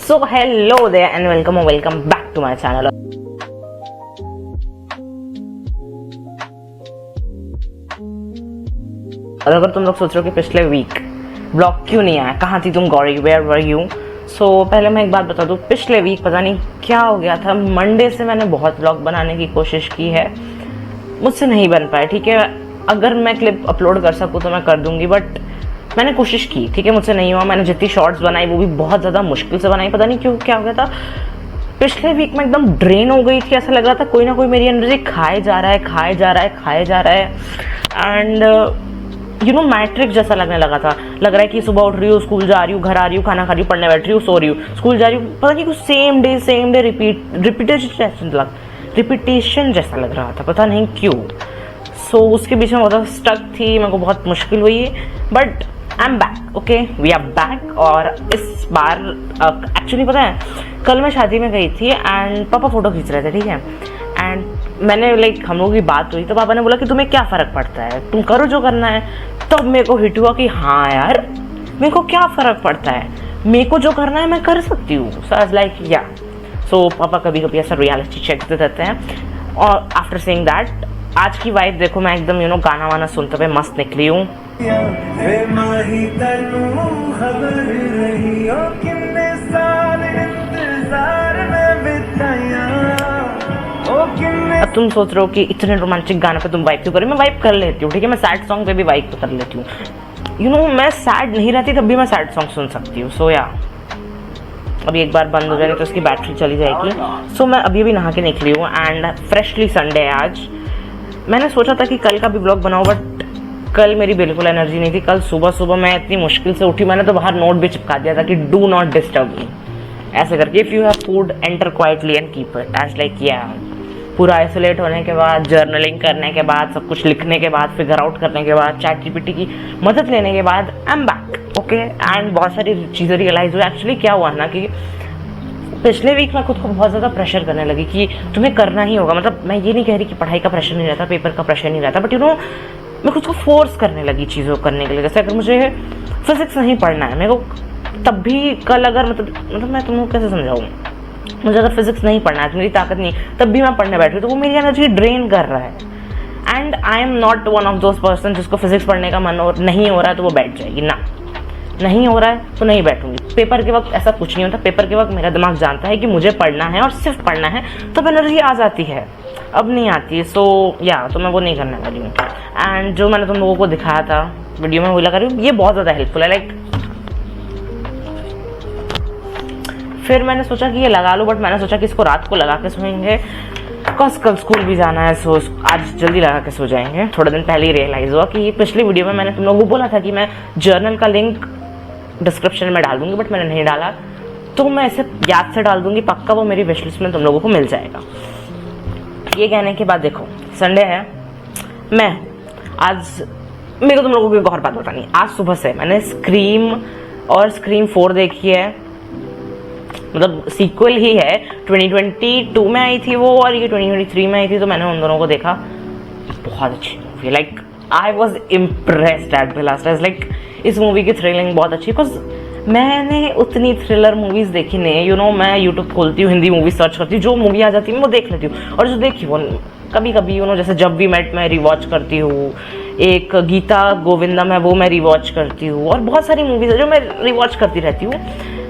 So hello there and welcome back to my channel. और अगर तुम लोग सोच रहे हो कि पिछले वीक ब्लॉग क्यों नहीं आया, कहाँ थी तुम गौरी, वेयर वर यू, सो पहले मैं एक बात बता दूँ, पिछले वीक पता नहीं क्या हो गया था। मंडे से मैंने बहुत ब्लॉग बनाने की कोशिश की है, मुझसे नहीं बन पाया। ठीक है, अगर मैं क्लिप अपलोड कर सकूँ तो मैं कर दूंगी, बट मैंने कोशिश की, ठीक है, मुझसे नहीं हुआ। मैंने जितनी शॉर्ट्स बनाई वो भी बहुत ज़्यादा मुश्किल से बनाई, पता नहीं क्यों क्या हो गया था। पिछले वीक में एकदम ड्रेन हो गई थी, ऐसा लग रहा था कोई ना कोई मेरी एनर्जी खाए जा रहा है एंड यू नो मैट्रिक जैसा लगने लगा था। लग रहा है कि सुबह उठ रही हूँ, स्कूल जा रही हूँ, घर आ रही हूँ, खाना खा रही हूँ, पढ़ने बैठ रही हूँ, सो रही हूँ, स्कूल जा रही हूँ, पता नहीं कुछ सेम डे रिपीटेशन जैसा लग रहा था, पता नहीं क्यों। सो उसके बीच में बहुत स्टक थी, मेरे को बहुत मुश्किल हुई, but I am back, okay, we are back. और इस बार एक्चुअली पता है, कल मैं शादी में गई थी एंड पापा फोटो खींच रहे थे, ठीक है, एंड मैंने हम लोगों की बात हुई तो पापा ने बोला कि तुम्हें क्या फ़र्क पड़ता है, तुम करो जो करना है। तब मेरे को हिट हुआ कि हाँ यार, मेरे को क्या फ़र्क पड़ता है, मेरे को जो करना है मैं कर सकती हूँ। सो आई वाज लाइक या, सो पापा कभी कभी ऐसा रियलिटी चेक दे देते हैं। और आफ्टर सेइंग दैट, आज की वाइब देखो, मैं एकदम यू नो गाना वाना सुनते हुए मस्त निकली हूँ। अब तुम सोच रहे हो कि इतने रोमांटिक गाने पे तुम वाइब क्यों करो, मैं वाइब कर लेती हूँ, ठीक है, मैं सैड सॉन्ग पे भी वाइब कर लेती हूँ। यू नो मैं सैड नहीं रहती तब भी मैं सैड सॉन्ग सुन सकती हूँ। सो या अभी एक बार बंद हो जाएगी तो उसकी बैटरी चली जाएगी। सो मैं अभी नहा के निकली हूँ एंड फ्रेशली संडे है आज। मैंने सोचा था कि कल का भी ब्लॉग बनाऊँ, बट कल मेरी बिल्कुल एनर्जी नहीं थी। कल सुबह मैं इतनी मुश्किल से उठी, मैंने तो बाहर नोट भी चिपका दिया था कि डू नॉट डिस्टर्ब मी, ऐसे करके, if you have food enter quietly and keep it as like. या पूरा आइसोलेट होने के बाद, जर्नलिंग करने के बाद, सब कुछ लिखने के बाद, फिगर आउट करने के बाद, चैट जीपीटी की मदद लेने के बाद, आई एम बैक, ओके। एंड बहुत सारी चीज़ें रियलाइज हुई। एक्चुअली क्या हुआ ना कि पिछले वीक मैं खुद को बहुत ज़्यादा प्रेशर करने लगी कि तुम्हें करना ही होगा। मतलब मैं ये नहीं कह रही कि पढ़ाई का प्रेशर नहीं रहता, पेपर का प्रेशर नहीं रहता, बट यू नो मैं खुद को फोर्स करने लगी चीज़ों करने के लिए। जैसे अगर मुझे फिजिक्स नहीं पढ़ना है, मेरे को तब भी कल अगर मतलब मैं तुमको कैसे समझाऊँ, मुझे अगर फिजिक्स नहीं पढ़ना है तो मेरी ताकत नहीं, तब भी मैं पढ़ने बैठी हूँ, तो वो मेरी एनर्जी ड्रेन कर रहा है। And I am not one of those person जिसको फिजिक्स पढ़ने का मन नहीं हो रहा है तो वो बैठ जाएगी ना, नहीं हो रहा है तो नहीं बैठूंगी। पेपर के वक्त ऐसा कुछ नहीं होता, पेपर के वक्त मेरा दिमाग जानता है कि मुझे पढ़ना है और सिर्फ पढ़ना है, तब एनर्जी आ जाती है, अब नहीं आती। सो या तो मैं वो नहीं करने वाली हूँ। एंड जो मैंने तुम लोगों को दिखाया था वीडियो में, वो लगा रही हूँ, ये बहुत ज़्यादा हेल्पफुल है। लाइक फिर मैंने सोचा कि ये लगा लूँ, बट मैंने सोचा कि इसको रात को लगा के सोएंगे, बिकॉज कल स्कूल भी जाना है। सो आज जल्दी लगा के सो जाएंगे। थोड़े दिन पहले ही रियलाइज़ हुआ कि पिछली वीडियो में मैंने तुम लोगों को बोला था कि मैं जर्नल का लिंक डिस्क्रिप्शन में डाल दूंगी, बट मैंने नहीं डाला, तो मैं इसे याद से डाल दूंगी, पक्का वो मेरी विश लिस्ट में तुम लोगों को मिल जाएगा। ये कहने के बाद देखो, संडे है, मैं आज मेरे को तुम लोगों को एक और बात बतानी है। आज सुबह से मैंने स्क्रीम और स्क्रीम 4 देखी है, मतलब सीक्वल ही है, 2022 में आई थी वो और ये 2023 में आई थी, तो मैंने उन दोनों को देखा। बहुत अच्छी movie, like I was impressed at the last. Like इस मूवी की थ्रिलिंग बहुत अच्छी, बिकॉज मैंने उतनी थ्रिलर मूवीज देखी नहीं। यू नो मैं यूट्यूब खोलती हूँ, हिंदी मूवी सर्च करती हूँ, जो मूवी आ जाती है मैं वो देख लेती हूँ, और जो देखी वो कभी कभी यू नो जैसे जब वी मेट मैं रिवॉच करती हूँ, एक गीता गोविंदम है वो मैं रिवॉच करती हूँ, और बहुत सारी मूवीज है जो मैं रिवॉच करती रहती हूँ।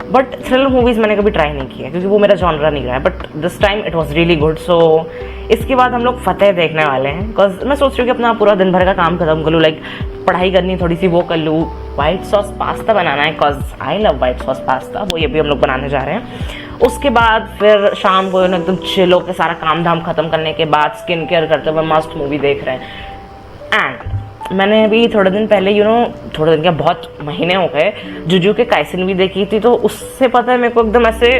बट थ्रिलर मूवीज़ मैंने कभी ट्राई नहीं किया क्योंकि वो मेरा जॉनरा नहीं रहा है, but this time it was really good. So इसके बाद हम लोग फतेह देखने वाले हैं, बिकॉज मैं सोच रही हूँ कि अपना पूरा दिन भर का काम खत्म कर लूँ, लाइक पढ़ाई करनी थोड़ी सी वो कर लूँ, वाइट सॉस पास्ता बनाना है, because I love white sauce pasta, वो ये भी हम लोग बनाने जा रहे हैं। उसके बाद फिर शाम को एकदम चिल होकर सारा काम धाम खत्म करने के बाद स्किन केयर करते हुए मस्त मूवी देख रहे हैं। एंड मैंने अभी थोड़े दिन पहले यू नो थोड़े दिन क्या बहुत महीने हो गए जुजुत्सु काइसेन भी देखी थी, तो उससे पता है मेरे को एकदम ऐसे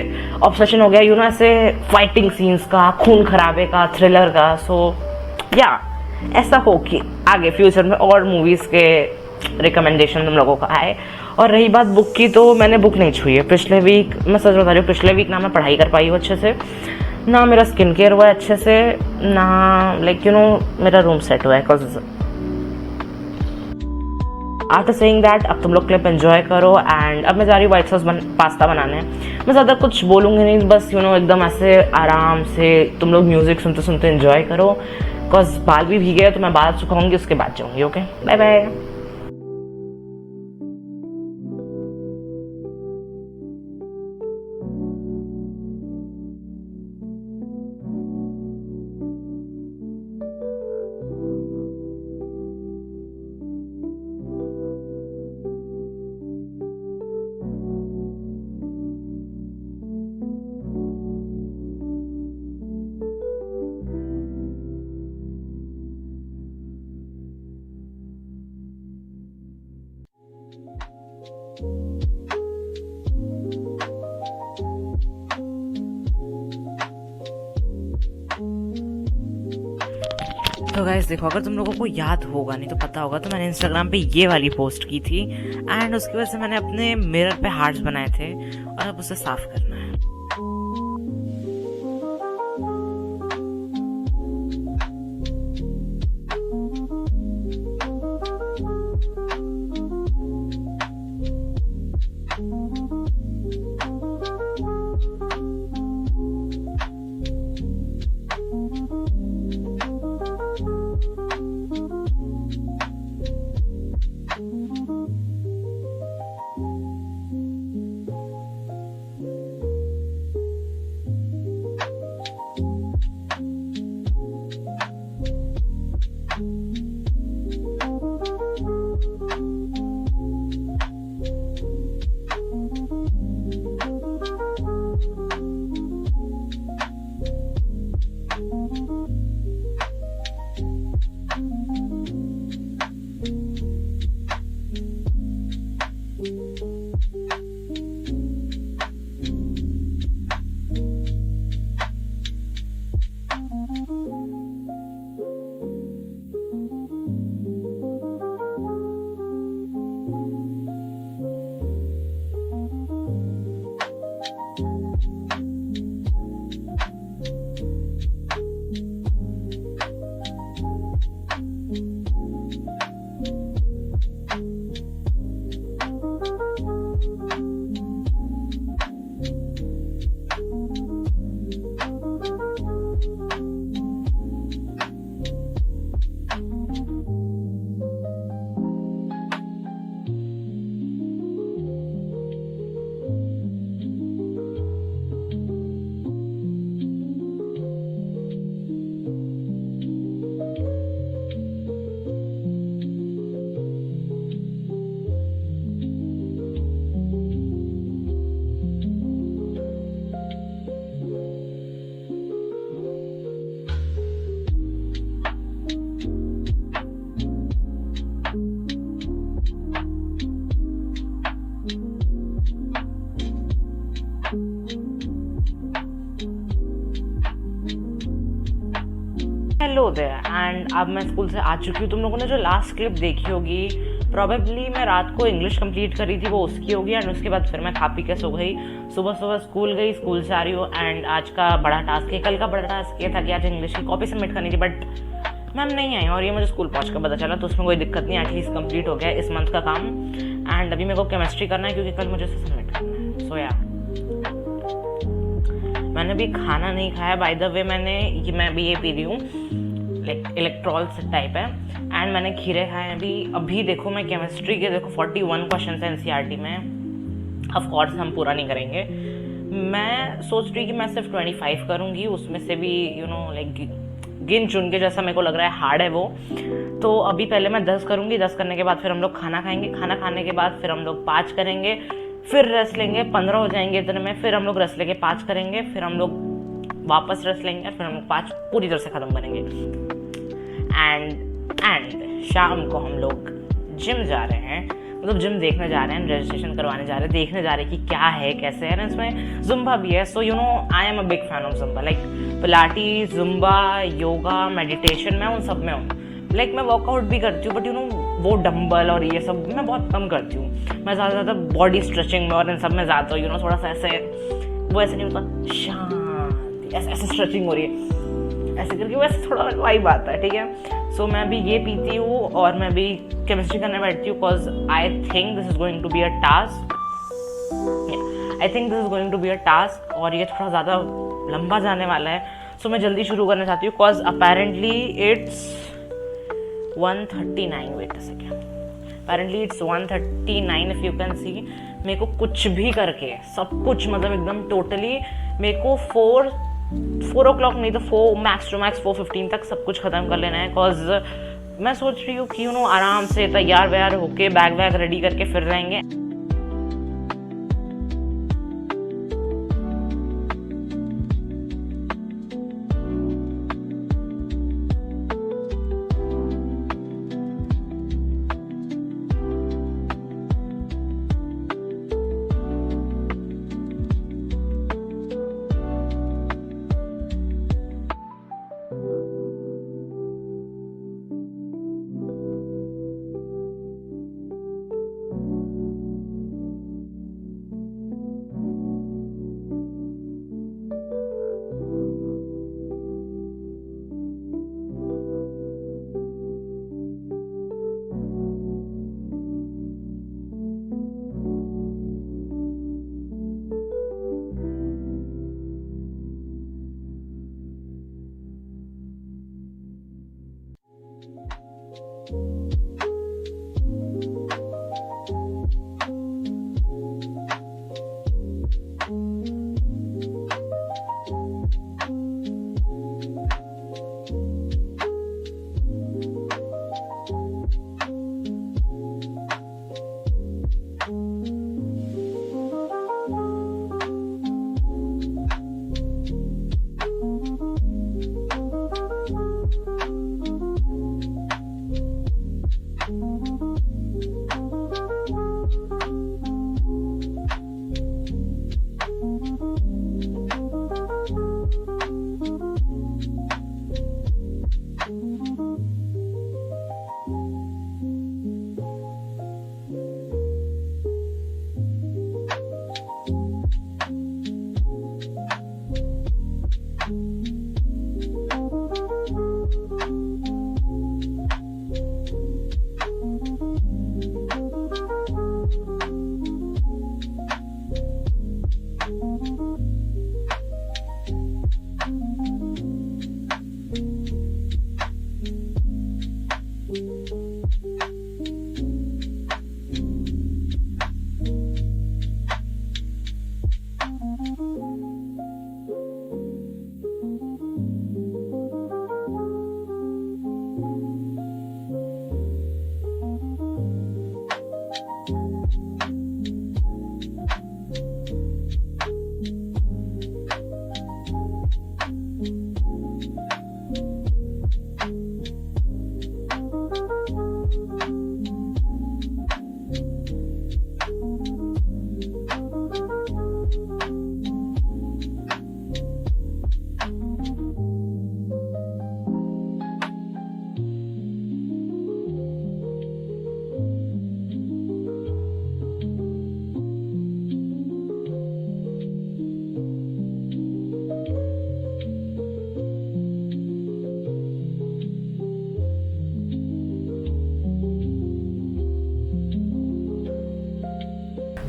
ऑब्सेशन हो गया यू नो ऐसे फाइटिंग सीन्स का, खून खराबे का, थ्रिलर का। सो या ऐसा हो कि आगे फ्यूचर में और मूवीज़ के रिकमेंडेशन तुम लोगों का आए। और रही बात बुक की, तो मैंने बुक नहीं छुई है पिछले वीक, मैं सच बता रही हूँ, पिछले वीक ना मैं पढ़ाई कर पाई हूँ अच्छे से, ना मेरा स्किन केयर हुआ अच्छे से, ना लाइक यू नो मेरा रूम सेट हुआ है, बिकॉज आफ्टर सेइंग दैट अब तुम लोग क्लिप एंजॉय करो। एंड अब मैं जा रही हूँ व्हाइट सॉस पास्ता बनाने। मैं ज़्यादा कुछ बोलूँगी नहीं, बस एकदम ऐसे आराम से तुम लोग म्यूज़िक सुनते सुनते एंजॉय करो। बिकॉज बाल भी भीगे तो मैं बाल सुखाऊंगी, उसके बाद जाऊँगी। Okay, bye bye. तो गाइस देखो, अगर तुम लोगों को याद होगा, नहीं तो पता होगा, तो मैंने इंस्टाग्राम पे ये वाली पोस्ट की थी एंड उसकी वजह से मैंने अपने मिरर पे हार्ट्स बनाए थे और अब उसे साफ करना है। हेलो देयर, एंड अब मैं स्कूल से आ चुकी हूँ। तुम लोगों ने जो लास्ट क्लिप देखी होगी, प्रॉबेबली मैं रात को इंग्लिश कंप्लीट करी थी, वो उसकी होगी। एंड उसके बाद फिर मैं खा पी के सो गई। सुबह सुबह स्कूल गई, स्कूल से आ रही हूँ। एंड आज का बड़ा टास्क है, कल का बड़ा टास्क ये था कि आज इंग्लिश की कॉपी सबमिट करनी थी, बट मैम नहीं आई और ये मुझे स्कूल पहुँच कर पता चला। तो उसमें कोई दिक्कत नहीं, एटलीस्ट कंप्लीट हो गया इस मंथ का काम। एंड अभी मेरे को केमिस्ट्री करना है क्योंकि कल मुझे उसे सबमिट करना है। सो या मैंने भी खाना नहीं खाया। बाय द वे मैं भी ये पी रही हूँ, लाइक इलेक्ट्रॉल्स टाइप है। एंड मैंने खीरे खाए हैं अभी देखो, मैं केमिस्ट्री के 41 क्वेश्चन है एनसीईआरटी में। ऑफ कोर्स हम पूरा नहीं करेंगे। मैं सोच रही कि मैं सिर्फ 25 करूँगी, उसमें से भी लाइक गिन चुन के, जैसा मेरे को लग रहा है हार्ड है वो। तो अभी पहले मैं 10 करूँगी, 10 करने के बाद फिर हम लोग खाना खाएंगे, खाना खाने के बाद फिर हम लोग 5 करेंगे, फिर रेस्ट लेंगे, 15 हो जाएंगे इतने में, फिर हम लोग रेस्ट लेके 5 करेंगे, फिर हम लोग वापस रेस्ट लेंगे, फिर हम लोग 5 पूरी तरह से ख़त्म करेंगे। एंड शाम को हम लोग जिम जा रहे हैं, मतलब जिम देखने जा रहे हैं, रजिस्ट्रेशन करवाने जा रहे हैं, देखने जा रहे हैं कि क्या है कैसे है ना। इसमें जुम्बा भी है। So I am a big fan of Zumba, like Pilates, Zumba, yoga, meditation, मैं उन सब में हूँ। लाइक मैं वर्कआउट भी करती हूँ, बट वो डंबल और ये सब मैं बहुत कम करती हूँ। मैं ज़्यादा बॉडी स्ट्रेचिंग में और इन सब में ज़्यादा हूँ। थोड़ा सा ऐसे वो ऐसे नहीं होता, शांति ऐसे स्ट्रेचिंग हो रही है ऐसे करके, वैसे थोड़ा वाइब आता है, ठीक है। सो मैं भी ये पीती हूँ और मैं भी केमिस्ट्री करने बैठती हूँ, because I think this is going to be a task. I think this is going to be a task और ये थोड़ा ज़्यादा लंबा जाने वाला है, सो मैं जल्दी शुरू करना चाहती हूँ, because apparently it's 1:39। Wait a second, apparently it's 1:39 if you can see. मेरे को कुछ भी करके सब कुछ मतलब एकदम टोटली मेरे को 4 o'clock नहीं तो 4 मैक्स टू मैक्स 4:15 तक सब कुछ ख़त्म कर लेना है, बिकॉज मैं सोच रही हूँ कि आराम से तैयार व्यार होके बैग वैग रेडी करके फिर रहेंगे।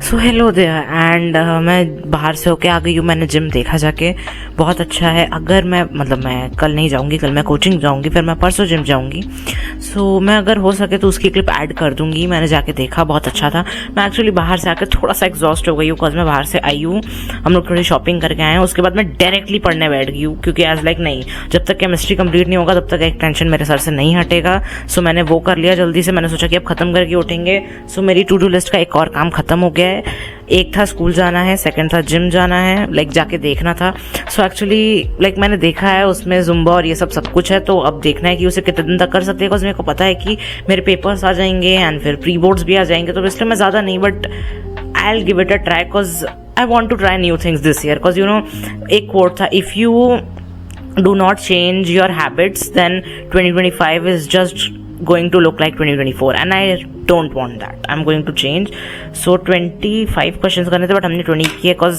सो हेलो देयर एंड मैं बाहर से होके आ गई हूँ। मैंने जिम देखा जाके, बहुत अच्छा है। अगर मैं कल नहीं जाऊँगी, कल मैं कोचिंग जाऊँगी, फिर मैं परसों जिम जाऊँगी। सो मैं अगर हो सके तो उसकी क्लिप ऐड कर दूँगी। मैंने जाके देखा, बहुत अच्छा था। मैं एक्चुअली बाहर से आकर थोड़ा सा एग्जॉस्ट हो गई हूँ, बिकॉज मैं बाहर से आई हूँ, हम लोग थोड़ी शॉपिंग करके आए हैं। उसके बाद मैं डायरेक्टली पढ़ने बैठ गई हूँ, क्योंकि एज लाइक नहीं, जब तक केमिस्ट्री कंप्लीट नहीं होगा तब तक एक टेंशन मेरे सर से नहीं हटेगा। सो मैंने वो कर लिया जल्दी से। मैंने सोचा कि अब खत्म करके उठेंगे। सो मेरी टू डू लिस्ट का एक और काम खत्म हो गया है। एक था स्कूल जाना है, सेकंड था जिम जाना है, लाइक जाके देखना था। सो एक्चुअली लाइक मैंने देखा है, उसमें जुम्बा और ये सब कुछ है। तो अब देखना है कि उसे कितने दिन तक कर सकते हैं, बिकॉज मेरे को पता है कि मेरे पेपर्स आ जाएंगे एंड फिर प्री बोर्ड्स भी आ जाएंगे। तो इसलिए मैं ज़्यादा नहीं, but I will give it a try, because I want to try new things this year. Because एक कोट था, if you do not change your habits, then 2025 is just going to look like 2024, and I don't want that. I'm going to change. So 25 questions करने थे, but हमने 20 किए, because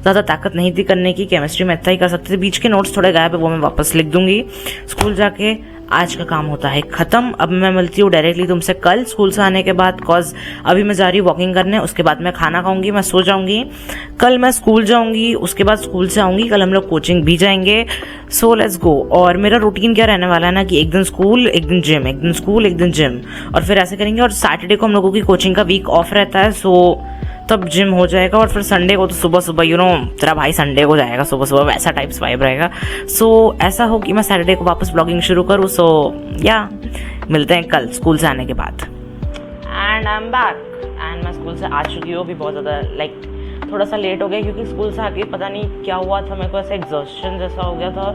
ज़्यादा ताकत नहीं थी करने की। केमिस्ट्री में इतना ही कर सकते थे। बीच के नोट्स थोड़े गायब है, वो मैं वापस लिख दूंगी स्कूल जाके। आज का काम होता है खत्म। अब मैं मिलती हूँ डायरेक्टली तुमसे कल स्कूल से आने के बाद, कॉज अभी मैं जा रही हूँ वॉकिंग करने, उसके बाद मैं खाना खाऊंगी, मैं सो जाऊंगी। कल मैं स्कूल जाऊंगी, उसके बाद स्कूल से आऊंगी, कल हम लोग कोचिंग भी जाएंगे। So let's go. और मेरा रूटीन क्या रहने वाला है ना कि एक दिन स्कूल, एक दिन जिम, एक दिन स्कूल, एक दिन जिम, और फिर ऐसे करेंगे। और सैटरडे को हम लोगों की कोचिंग का वीक ऑफ रहता है, सो तब जिम हो जाएगा। और फिर संडे को तो सुबह सुबह तेरा भाई संडे को जाएगा सुबह सुबह, वैसा टाइप्स वाइब रहेगा। सो ऐसा हो कि मैं सैटरडे को वापस ब्लॉगिंग शुरू करूँ। सो या मिलते हैं कल स्कूल से आने के बाद। And I am back, and मैं स्कूल से आ चुकी हूँ। भी बहुत ज़्यादा थोड़ा सा लेट हो गया क्योंकि स्कूल से आके पता नहीं क्या हुआ था, मेरे को ऐसा एग्जॉस्शन जैसा हो गया था।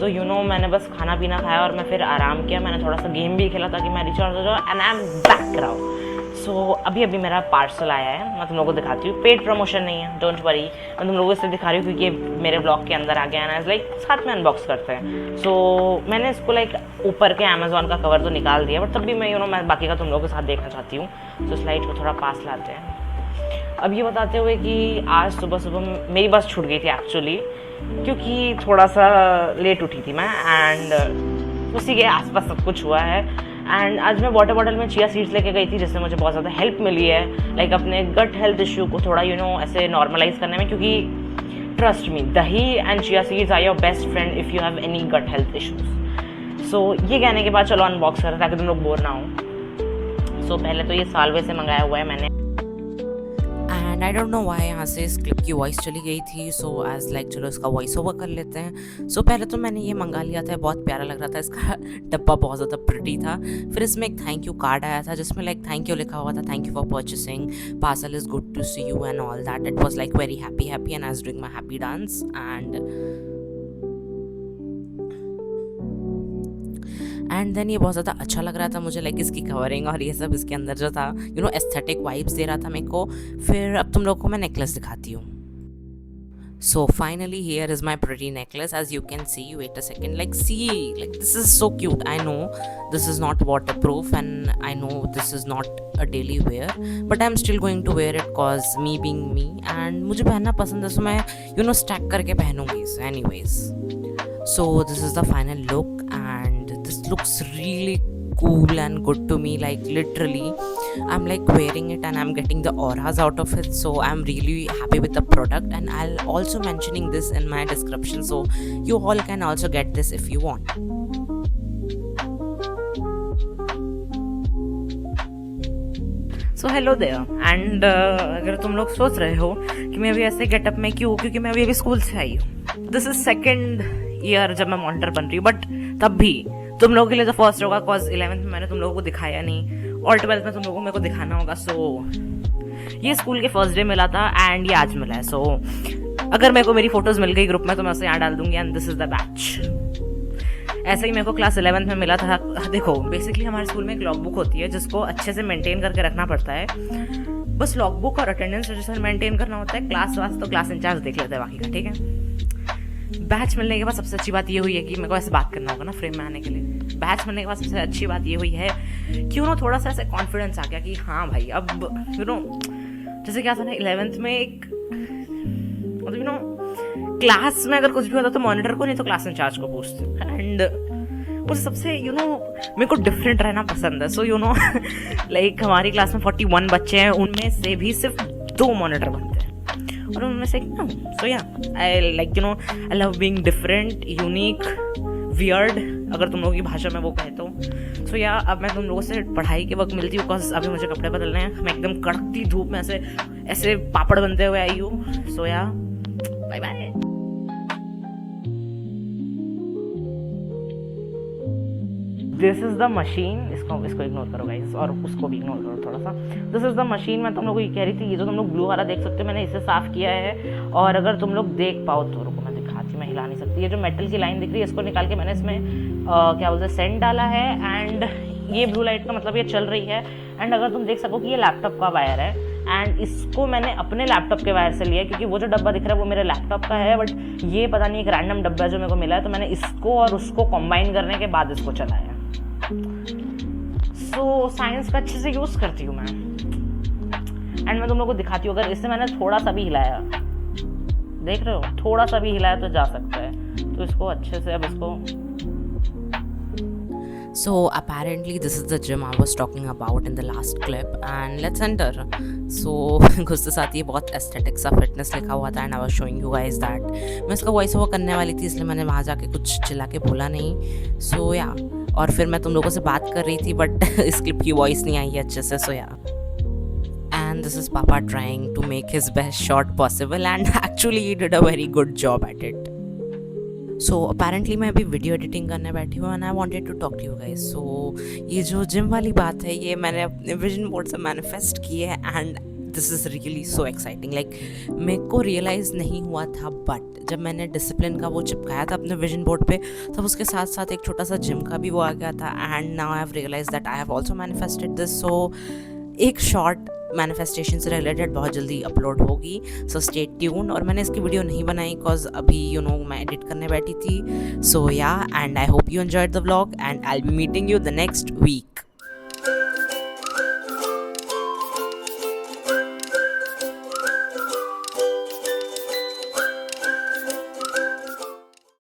तो मैंने बस खाना पीना खाया और मैं फिर आराम किया। मैंने थोड़ा सा गेम भी खेला ताकि मैं रिचार्ज हो जाऊँ, and I am back now. So अभी मेरा पार्सल आया है, मैं तुम लोगों को दिखाती हूँ। पेड प्रमोशन नहीं है, डोंट वरी, मैं तुम लोगों को इसलिए दिखा रही हूँ क्योंकि मेरे ब्लॉग के अंदर आ गया है ना, साथ में अनबॉक्स करते हैं। सो मैंने इसको ऊपर के अमेजोन का कवर तो निकाल दिया, बट तब भी मैं बाकी का तुम लोगों के साथ देखना चाहती हूँ। तो स्लाइड को थोड़ा पास लाते हैं। अब ये बताते हुए कि आज सुबह सुबह मेरी बस छूट गई थी एक्चुअली, क्योंकि थोड़ा सा लेट उठी थी मैं, एंड उसी के आसपास सब कुछ हुआ है। एंड आज मैं वाटर बॉटल में चिया सीड्स लेके गई थी, जिससे मुझे बहुत ज़्यादा हेल्प मिली है अपने गट हेल्थ इशू को थोड़ा ऐसे नॉर्मलाइज करने में। क्योंकि trust me, dahi and chia seeds are your best friend if you have any gut health issues. So ये कहने के बाद चलो अनबॉक्स करें ताकि तुम लोग बोर ना हो। सो पहले तो ये सालवे से मंगाया हुआ है मैंने, and I don't know why यहाँ से इस क्लिप की वॉइस चली गई थी। सो एज चलो इसका वॉइस ओवर कर लेते हैं। सो पहले तो मैंने ये मंगा लिया था, बहुत प्यारा लग रहा था, इसका डब्बा बहुत ज़्यादा प्रिटी था। फिर इसमें एक थैंक यू कार्ड आया था जिसमें थैंक यू लिखा हुआ था, thank you for purchasing, parcel is good to see you and all that. It was very happy and I was doing my happy dance. And then ये बहुत ज़्यादा अच्छा लग रहा था मुझे, इसकी कवरिंग और ये सब इसके अंदर जो था एस्थेटिक वाइब्स दे रहा था मेरे को। फिर अब तुम लोगों को मैं नेकलेस दिखाती हूँ। So finally here is my pretty necklace, as you can see. Wait a second, see, this is so cute. I know this is not waterproof and I know this is not a daily wear, but I'm still going to wear it cause me being me, and मुझे पहनना पसंद है, so मैं stack करके पहनूंगी इसे anyways. So this is the final look and this looks really cool and good to me. Literally I'm wearing it and I'm getting the auras out of it, so I'm really happy with the product, and I'll also mentioning this in my description, so you all can also get this if you want. So hello there. And अगर तुम लोग सोच रहे हो कि मैं अभी ऐसे गेटअप में क्यों, क्योंकि मैं अभी स्कूल से आई हूँ। दिस इज सेकेंड ईयर जब मैं मॉनिटर बन रही हूँ, बट तब भी तुम लोगों के लिए तो फर्स्ट होगा कॉज 11th में मैंने तुम लोगों को दिखाया नहीं, और 12th में तुम लोगों को मेरे को दिखाना होगा। सो ये स्कूल के फर्स्ट डे मिला था एंड ये आज मिला है। सो अगर मेरे को मेरी फोटोज मिल गई ग्रुप में तो मैं उसे यहाँ डाल दूंगी, and this is the batch. ऐसे ही मेरे को क्लास 11th में मिला था। देखो बेसिकली हमारे स्कूल में एक लॉग बुक होती है जिसको अच्छे से मेंटेन करके रखना पड़ता है। बस लॉग बुक और अटेंडेंस रजिस्टर मेंटेन करना होता है, क्लास वास तो क्लास इंचार्ज देख लेते हैं बाकी का, ठीक है। बैच मिलने के बाद सबसे अच्छी बात ये हुई है कि मेरे को ऐसे बात करना होगा ना फ्रेम में आने के लिए। बैच मिलने के बाद सबसे अच्छी बात ये हुई है कि थोड़ा सा ऐसे कॉन्फिडेंस आ गया कि हाँ भाई अब जैसे क्या था ना 11th में एक क्लास में अगर कुछ भी होता तो मॉनिटर को नहीं तो क्लास इंचार्ज को पूछते। एंड मुझे सबसे मेरे को डिफरेंट रहना पसंद है। सो हमारी क्लास में 41 बच्चे हैं, उनमें से भी सिर्फ 2 मॉनिटर बनते हैं और उनमें से सो या I I love being different, unique, weird, अगर तुम लोगों की भाषा में वो कहे तो। सो या अब मैं तुम लोगों से पढ़ाई के वक्त मिलती हूँ बिकॉज अभी मुझे कपड़े बदलने हैं। मैं एकदम कड़कती धूप में ऐसे पापड़ बनते हुए आई हूँ। सो या bye bye. This is the machine, इसको इग्नोर करो गाइस, और उसको भी इग्नोर करो थोड़ा सा। This is the machine. मैं तुम लोगों को ये कह रही थी, ये जो तुम लोग ब्लू वाला देख सकते हो मैंने इसे साफ किया है, और अगर तुम लोग देख पाओ तो रुको मैं दिखाती, मैं हिला नहीं सकती। ये जो मेटल की लाइन दिख रही है इसको निकाल के मैंने इसमें क्या बोलते हैं सेंट डाला है, एंड ये ब्लू लाइट का मतलब ये चल रही है। एंड अगर तुम देख सको कि ये लैपटॉप का वायर है, एंड इसको मैंने अपने लैपटॉप के वायर से लिया क्योंकि वो जो डब्बा दिख रहा है वो मेरे लैपटॉप का है, बट ये पता नहीं एक रैंडम डब्बा जो मेरे को मिला है, तो मैंने इसको और उसको कंबाइन करने के बाद इसको चलाया। सो साइंस का अच्छे से यूज करती हूँ मैं, एंड मैं तुम लोग को दिखाती हूँ। अगर इससे मैंने थोड़ा सा भी हिलाया, देख रहे हो, थोड़ा सा भी हिलाया तो जा सकता है। तो इसको अच्छे से अब इसको So apparently this is the gym I was talking about in the last clip and let's enter. So घुसते साथ ये बहुत एस्थेटिक सा फिटनेस लिखा हुआ था and I was showing you guys that मैं इसका वॉइस ओवर करने वाली थी इसलिए मैंने वहाँ जाके कुछ चिल्ला के बोला नहीं सो या और फिर मैं तुम लोगों से बात कर रही थी बट इस क्लिप की वॉइस नहीं आई है अच्छे से सो या and this is Papa trying to make his best shot possible and actually he did a very good job at it. So apparently मैं अभी वीडियो एडिटिंग करने बैठी हूँ and I wanted to talk to you guys so ये जो gym वाली बात है ये मैंने अपने विजन बोर्ड से मैनिफेस्ट की है and this is really so exciting like मेरे को रियलाइज़ नहीं हुआ था बट जब मैंने डिसिप्लिन का वो चिपकाया था अपने विजन बोर्ड पे तब उसके साथ साथ एक छोटा सा जिम का भी वो आ गया था and now I have realize that I have also manifested this so एक शॉर्ट मैनिफेस्टेशन से रिलेटेड बहुत जल्दी अपलोड होगी सो स्टे ट्यून और मैंने इसकी वीडियो नहीं बनाई बिकॉज अभी मैं एडिट करने बैठी थी so yeah and I hope you enjoyed the vlog and I will be meeting you the next week